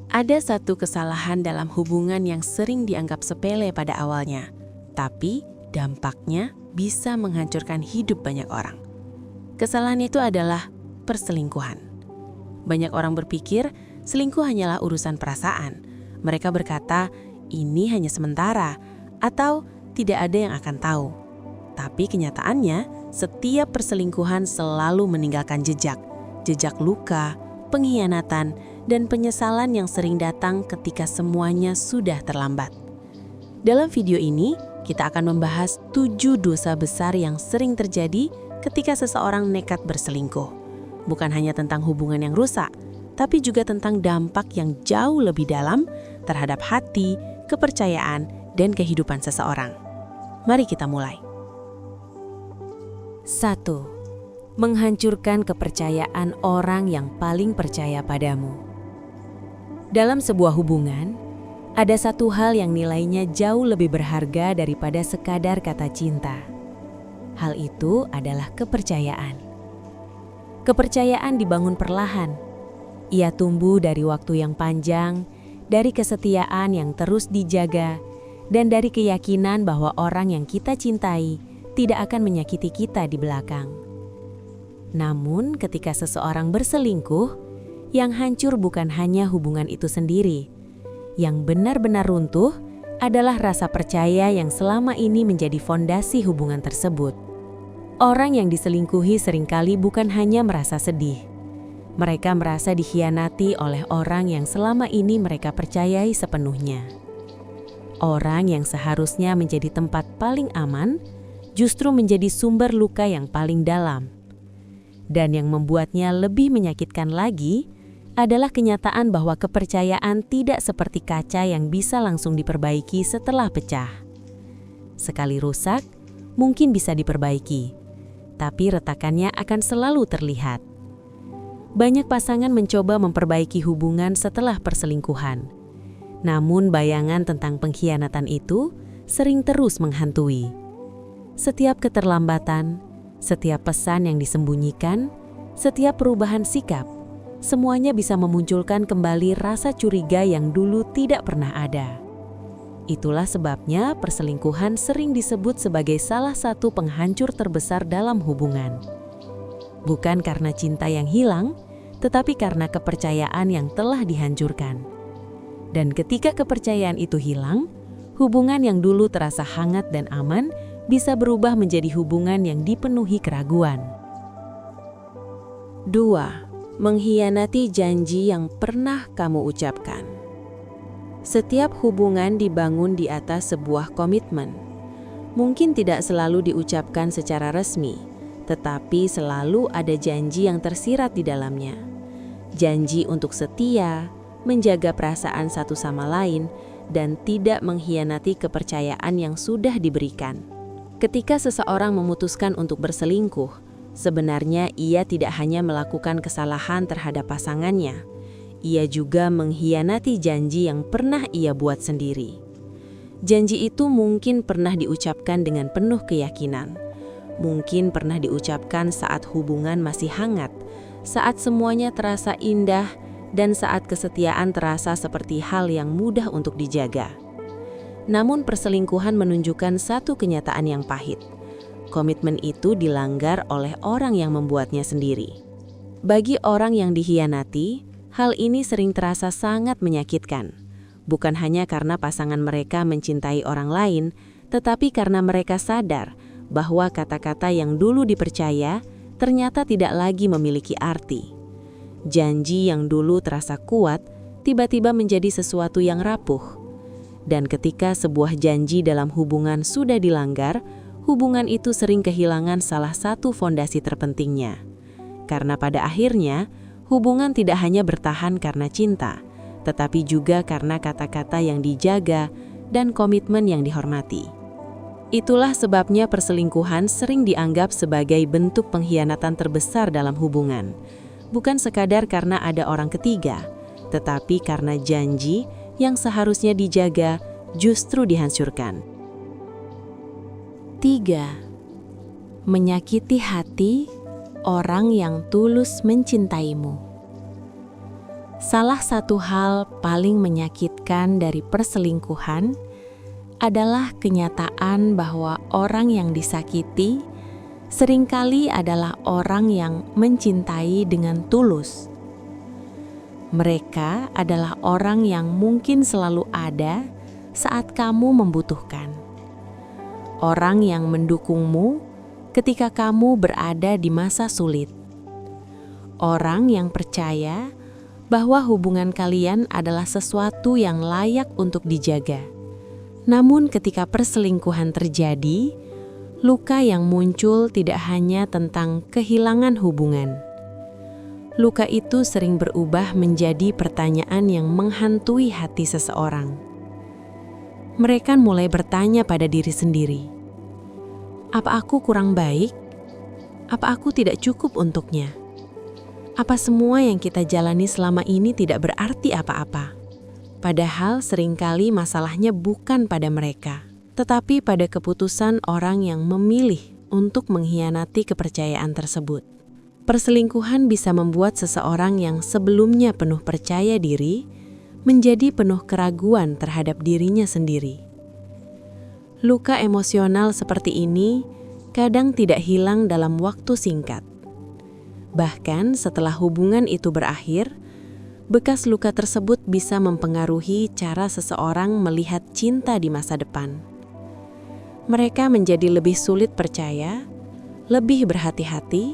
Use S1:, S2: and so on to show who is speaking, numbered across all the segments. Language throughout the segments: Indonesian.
S1: Ada satu kesalahan dalam hubungan yang sering dianggap sepele pada awalnya, tapi dampaknya bisa menghancurkan hidup banyak orang. Kesalahan itu adalah perselingkuhan. Banyak orang berpikir selingkuh hanyalah urusan perasaan. Mereka berkata, ini hanya sementara, atau tidak ada yang akan tahu. Tapi kenyataannya, setiap perselingkuhan selalu meninggalkan jejak luka, pengkhianatan, dan penyesalan yang sering datang ketika semuanya sudah terlambat. Dalam video ini, kita akan membahas 7 dosa besar yang sering terjadi ketika seseorang nekat berselingkuh. Bukan hanya tentang hubungan yang rusak, tapi juga tentang dampak yang jauh lebih dalam terhadap hati, kepercayaan, dan kehidupan seseorang. Mari kita mulai. 1. Menghancurkan kepercayaan orang yang paling percaya padamu. Dalam sebuah hubungan, ada satu hal yang nilainya jauh lebih berharga daripada sekadar kata cinta. Hal itu adalah kepercayaan. Kepercayaan dibangun perlahan. Ia tumbuh dari waktu yang panjang, dari kesetiaan yang terus dijaga, dan dari keyakinan bahwa orang yang kita cintai tidak akan menyakiti kita di belakang. Namun, ketika seseorang berselingkuh, yang hancur bukan hanya hubungan itu sendiri. Yang benar-benar runtuh adalah rasa percaya yang selama ini menjadi fondasi hubungan tersebut. Orang yang diselingkuhi seringkali bukan hanya merasa sedih. Mereka merasa dikhianati oleh orang yang selama ini mereka percayai sepenuhnya. Orang yang seharusnya menjadi tempat paling aman, justru menjadi sumber luka yang paling dalam. Dan yang membuatnya lebih menyakitkan lagi adalah kenyataan bahwa kepercayaan tidak seperti kaca yang bisa langsung diperbaiki setelah pecah. Sekali rusak, mungkin bisa diperbaiki, tapi retakannya akan selalu terlihat. Banyak pasangan mencoba memperbaiki hubungan setelah perselingkuhan. Namun bayangan tentang pengkhianatan itu sering terus menghantui. Setiap keterlambatan, setiap pesan yang disembunyikan, setiap perubahan sikap, semuanya bisa memunculkan kembali rasa curiga yang dulu tidak pernah ada. Itulah sebabnya perselingkuhan sering disebut sebagai salah satu penghancur terbesar dalam hubungan. Bukan karena cinta yang hilang, tetapi karena kepercayaan yang telah dihancurkan. Dan ketika kepercayaan itu hilang, hubungan yang dulu terasa hangat dan aman bisa berubah menjadi hubungan yang dipenuhi keraguan. 2. Mengkhianati janji yang pernah kamu ucapkan. Setiap hubungan dibangun di atas sebuah komitmen. Mungkin tidak selalu diucapkan secara resmi, tetapi selalu ada janji yang tersirat di dalamnya. Janji untuk setia, menjaga perasaan satu sama lain, dan tidak mengkhianati kepercayaan yang sudah diberikan. Ketika seseorang memutuskan untuk berselingkuh, sebenarnya ia tidak hanya melakukan kesalahan terhadap pasangannya, ia juga mengkhianati janji yang pernah ia buat sendiri. Janji itu mungkin pernah diucapkan dengan penuh keyakinan, mungkin pernah diucapkan saat hubungan masih hangat, saat semuanya terasa indah, dan saat kesetiaan terasa seperti hal yang mudah untuk dijaga. Namun perselingkuhan menunjukkan satu kenyataan yang pahit. Komitmen itu dilanggar oleh orang yang membuatnya sendiri. Bagi orang yang dikhianati, hal ini sering terasa sangat menyakitkan. Bukan hanya karena pasangan mereka mencintai orang lain, tetapi karena mereka sadar bahwa kata-kata yang dulu dipercaya ternyata tidak lagi memiliki arti. Janji yang dulu terasa kuat, tiba-tiba menjadi sesuatu yang rapuh. Dan ketika sebuah janji dalam hubungan sudah dilanggar, hubungan itu sering kehilangan salah satu fondasi terpentingnya. Karena pada akhirnya, hubungan tidak hanya bertahan karena cinta, tetapi juga karena kata-kata yang dijaga dan komitmen yang dihormati. Itulah sebabnya perselingkuhan sering dianggap sebagai bentuk pengkhianatan terbesar dalam hubungan. Bukan sekadar karena ada orang ketiga, tetapi karena janji yang seharusnya dijaga justru dihancurkan. 3. Menyakiti hati orang yang tulus mencintaimu. Salah satu hal paling menyakitkan dari perselingkuhan adalah kenyataan bahwa orang yang disakiti seringkali adalah orang yang mencintai dengan tulus. Mereka adalah orang yang mungkin selalu ada saat kamu membutuhkan. Orang yang mendukungmu ketika kamu berada di masa sulit. Orang yang percaya bahwa hubungan kalian adalah sesuatu yang layak untuk dijaga. Namun ketika perselingkuhan terjadi, luka yang muncul tidak hanya tentang kehilangan hubungan. Luka itu sering berubah menjadi pertanyaan yang menghantui hati seseorang. Mereka mulai bertanya pada diri sendiri, apa aku kurang baik? Apa aku tidak cukup untuknya? Apa semua yang kita jalani selama ini tidak berarti apa-apa? Padahal seringkali masalahnya bukan pada mereka, tetapi pada keputusan orang yang memilih untuk mengkhianati kepercayaan tersebut. Perselingkuhan bisa membuat seseorang yang sebelumnya penuh percaya diri menjadi penuh keraguan terhadap dirinya sendiri. Luka emosional seperti ini kadang tidak hilang dalam waktu singkat. Bahkan setelah hubungan itu berakhir, bekas luka tersebut bisa mempengaruhi cara seseorang melihat cinta di masa depan. Mereka menjadi lebih sulit percaya, lebih berhati-hati,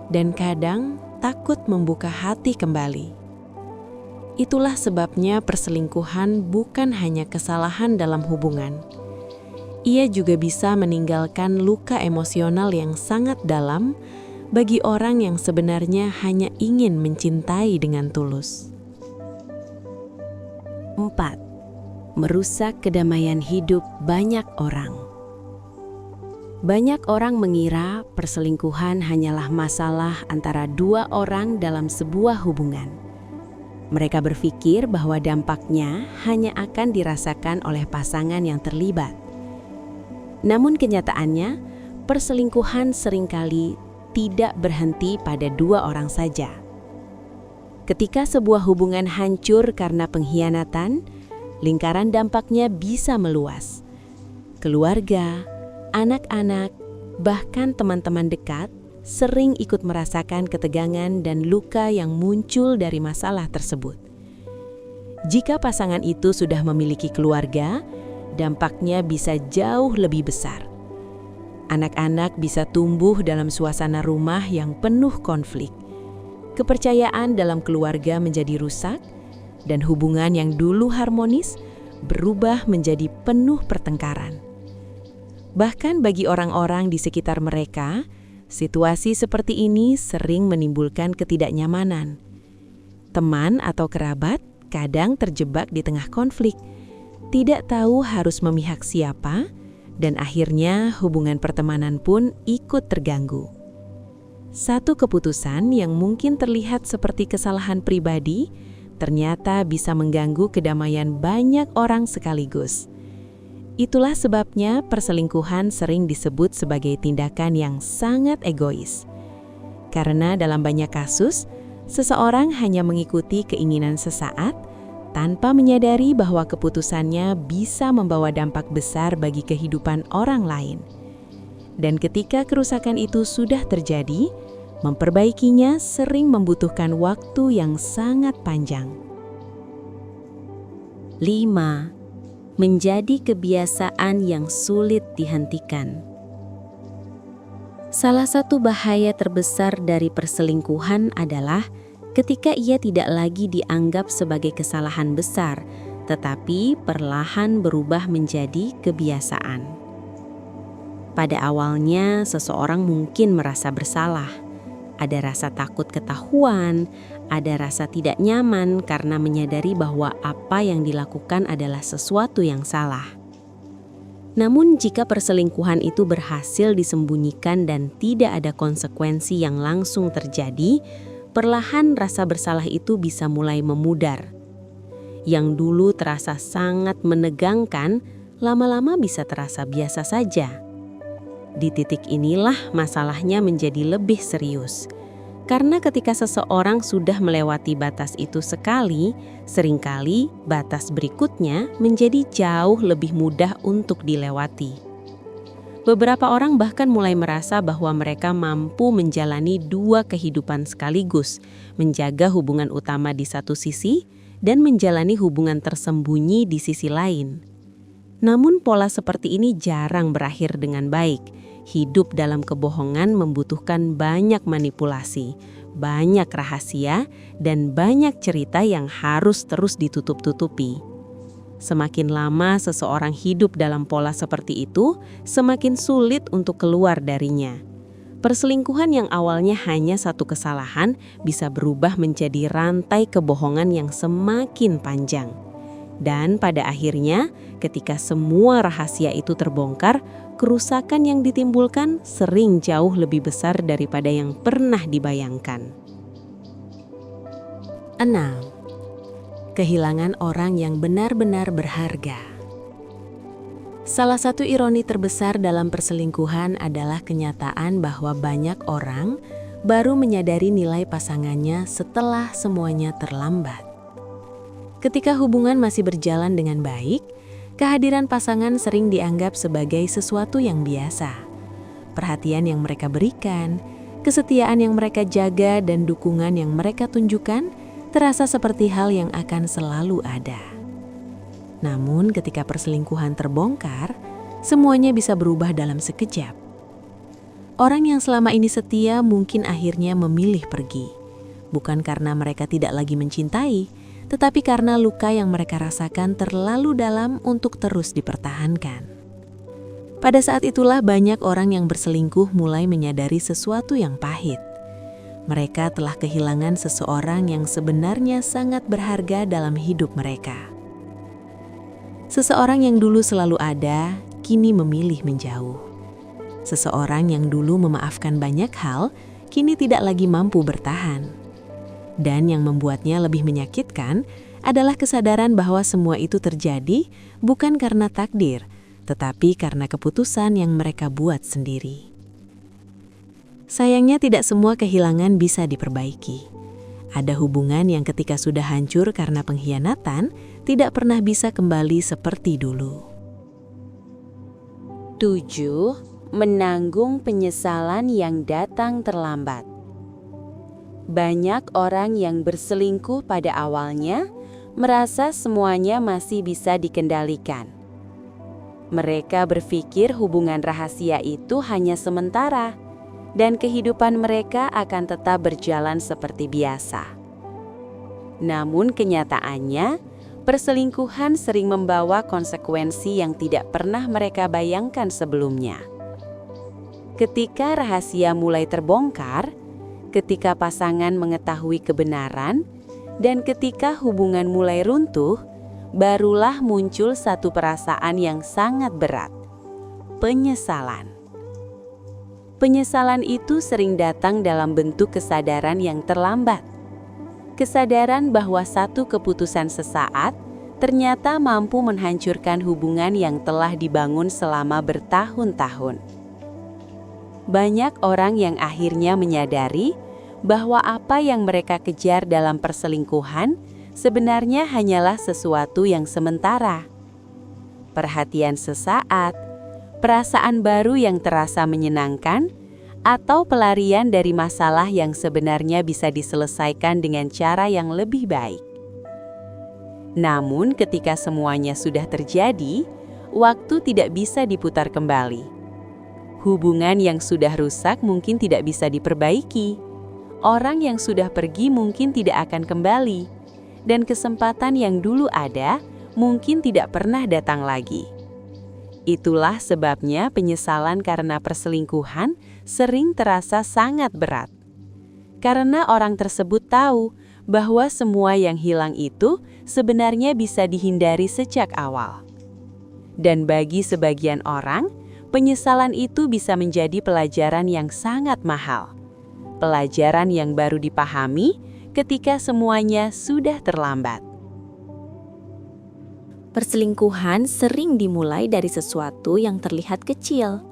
S1: dan kadang takut membuka hati kembali. Itulah sebabnya perselingkuhan bukan hanya kesalahan dalam hubungan. Ia juga bisa meninggalkan luka emosional yang sangat dalam bagi orang yang sebenarnya hanya ingin mencintai dengan tulus. 4. Merusak kedamaian hidup banyak orang. Banyak orang mengira perselingkuhan hanyalah masalah antara dua orang dalam sebuah hubungan. Mereka berpikir bahwa dampaknya hanya akan dirasakan oleh pasangan yang terlibat. Namun kenyataannya, perselingkuhan seringkali tidak berhenti pada dua orang saja. Ketika sebuah hubungan hancur karena pengkhianatan, lingkaran dampaknya bisa meluas. Keluarga, anak-anak, bahkan teman-teman dekat sering ikut merasakan ketegangan dan luka yang muncul dari masalah tersebut. Jika pasangan itu sudah memiliki keluarga, dampaknya bisa jauh lebih besar. Anak-anak bisa tumbuh dalam suasana rumah yang penuh konflik. Kepercayaan dalam keluarga menjadi rusak, dan hubungan yang dulu harmonis berubah menjadi penuh pertengkaran. Bahkan bagi orang-orang di sekitar mereka, situasi seperti ini sering menimbulkan ketidaknyamanan. Teman atau kerabat kadang terjebak di tengah konflik, tidak tahu harus memihak siapa, dan akhirnya hubungan pertemanan pun ikut terganggu. Satu keputusan yang mungkin terlihat seperti kesalahan pribadi, ternyata bisa mengganggu kedamaian banyak orang sekaligus. Itulah sebabnya perselingkuhan sering disebut sebagai tindakan yang sangat egois. Karena dalam banyak kasus, seseorang hanya mengikuti keinginan sesaat tanpa menyadari bahwa keputusannya bisa membawa dampak besar bagi kehidupan orang lain. Dan ketika kerusakan itu sudah terjadi, memperbaikinya sering membutuhkan waktu yang sangat panjang. 5. Menjadi kebiasaan yang sulit dihentikan. Salah satu bahaya terbesar dari perselingkuhan adalah ketika ia tidak lagi dianggap sebagai kesalahan besar, tetapi perlahan berubah menjadi kebiasaan. Pada awalnya, seseorang mungkin merasa bersalah. Ada rasa takut ketahuan, ada rasa tidak nyaman karena menyadari bahwa apa yang dilakukan adalah sesuatu yang salah. Namun jika perselingkuhan itu berhasil disembunyikan dan tidak ada konsekuensi yang langsung terjadi, perlahan rasa bersalah itu bisa mulai memudar. Yang dulu terasa sangat menegangkan, lama-lama bisa terasa biasa saja. Di titik inilah masalahnya menjadi lebih serius.
S2: Karena ketika seseorang sudah melewati batas itu sekali, seringkali batas berikutnya menjadi jauh lebih mudah untuk dilewati. Beberapa orang bahkan mulai merasa bahwa mereka mampu menjalani dua kehidupan sekaligus, menjaga hubungan utama di satu sisi dan menjalani hubungan tersembunyi di sisi lain. Namun pola seperti ini jarang berakhir dengan baik. Hidup dalam kebohongan membutuhkan banyak manipulasi, banyak rahasia, dan banyak cerita yang harus terus ditutup-tutupi. Semakin lama seseorang hidup dalam pola seperti itu, semakin sulit untuk keluar darinya. Perselingkuhan yang awalnya hanya satu kesalahan bisa berubah menjadi rantai kebohongan yang semakin panjang. Dan pada akhirnya, ketika semua rahasia itu terbongkar, kerusakan yang ditimbulkan sering jauh lebih besar daripada yang pernah dibayangkan.
S1: 6. Kehilangan orang yang benar-benar berharga. Salah satu ironi terbesar dalam perselingkuhan adalah kenyataan bahwa banyak orang baru menyadari nilai pasangannya setelah semuanya terlambat. Ketika hubungan masih berjalan dengan baik, kehadiran pasangan sering dianggap sebagai sesuatu yang biasa. Perhatian yang mereka berikan, kesetiaan yang mereka jaga, dan dukungan yang mereka tunjukkan terasa seperti hal yang akan selalu ada. Namun ketika perselingkuhan terbongkar, semuanya bisa berubah dalam sekejap. Orang yang selama ini setia mungkin akhirnya memilih pergi. Bukan karena mereka tidak lagi mencintai, tetapi karena luka yang mereka rasakan terlalu dalam untuk terus dipertahankan. Pada saat itulah banyak orang yang berselingkuh mulai menyadari sesuatu yang pahit. Mereka telah kehilangan seseorang yang sebenarnya sangat berharga dalam hidup mereka. Seseorang yang dulu selalu ada, kini memilih menjauh. Seseorang yang dulu memaafkan banyak hal, kini tidak lagi mampu bertahan. Dan yang membuatnya lebih menyakitkan adalah kesadaran bahwa semua itu terjadi bukan karena takdir, tetapi karena keputusan yang mereka buat sendiri. Sayangnya tidak semua kehilangan bisa diperbaiki. Ada hubungan yang ketika sudah hancur karena pengkhianatan, tidak pernah bisa kembali seperti dulu.
S2: 7. Menanggung penyesalan yang datang terlambat. Banyak orang yang berselingkuh pada awalnya merasa semuanya masih bisa dikendalikan. Mereka berpikir hubungan rahasia itu hanya sementara dan kehidupan mereka akan tetap berjalan seperti biasa. Namun kenyataannya, perselingkuhan sering membawa konsekuensi yang tidak pernah mereka bayangkan sebelumnya. Ketika rahasia mulai terbongkar, ketika pasangan mengetahui kebenaran, dan ketika hubungan mulai runtuh, barulah muncul satu perasaan yang sangat berat: penyesalan. Penyesalan itu sering datang dalam bentuk kesadaran yang terlambat. Kesadaran bahwa satu keputusan sesaat ternyata mampu menghancurkan hubungan yang telah dibangun selama bertahun-tahun. Banyak orang yang akhirnya menyadari bahwa apa yang mereka kejar dalam perselingkuhan sebenarnya hanyalah sesuatu yang sementara. Perhatian sesaat, perasaan baru yang terasa menyenangkan, atau pelarian dari masalah yang sebenarnya bisa diselesaikan dengan cara yang lebih baik. Namun ketika semuanya sudah terjadi, waktu tidak bisa diputar kembali. Hubungan yang sudah rusak mungkin tidak bisa diperbaiki. Orang yang sudah pergi mungkin tidak akan kembali, dan kesempatan yang dulu ada mungkin tidak pernah datang lagi. Itulah sebabnya penyesalan karena perselingkuhan sering terasa sangat berat. Karena orang tersebut tahu bahwa semua yang hilang itu sebenarnya bisa dihindari sejak awal. Dan bagi sebagian orang, penyesalan itu bisa menjadi pelajaran yang sangat mahal. Pelajaran yang baru dipahami ketika semuanya sudah terlambat.
S1: Perselingkuhan sering dimulai dari sesuatu yang terlihat kecil.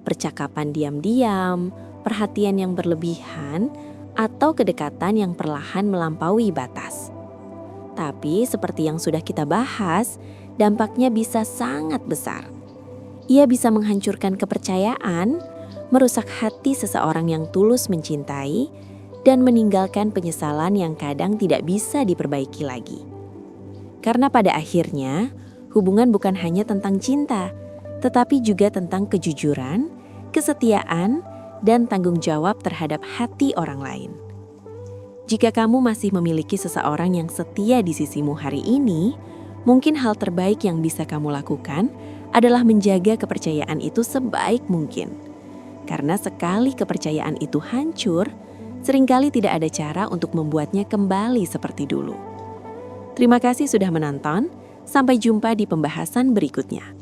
S1: Percakapan diam-diam, perhatian yang berlebihan, atau kedekatan yang perlahan melampaui batas. Tapi seperti yang sudah kita bahas, dampaknya bisa sangat besar. Ia bisa menghancurkan kepercayaan, merusak hati seseorang yang tulus mencintai, dan meninggalkan penyesalan yang kadang tidak bisa diperbaiki lagi. Karena pada akhirnya, hubungan bukan hanya tentang cinta, tetapi juga tentang kejujuran, kesetiaan, dan tanggung jawab terhadap hati orang lain. Jika kamu masih memiliki seseorang yang setia di sisimu hari ini, mungkin hal terbaik yang bisa kamu lakukan adalah menjaga kepercayaan itu sebaik mungkin. Karena sekali kepercayaan itu hancur, seringkali tidak ada cara untuk membuatnya kembali seperti dulu. Terima kasih sudah menonton, sampai jumpa di pembahasan berikutnya.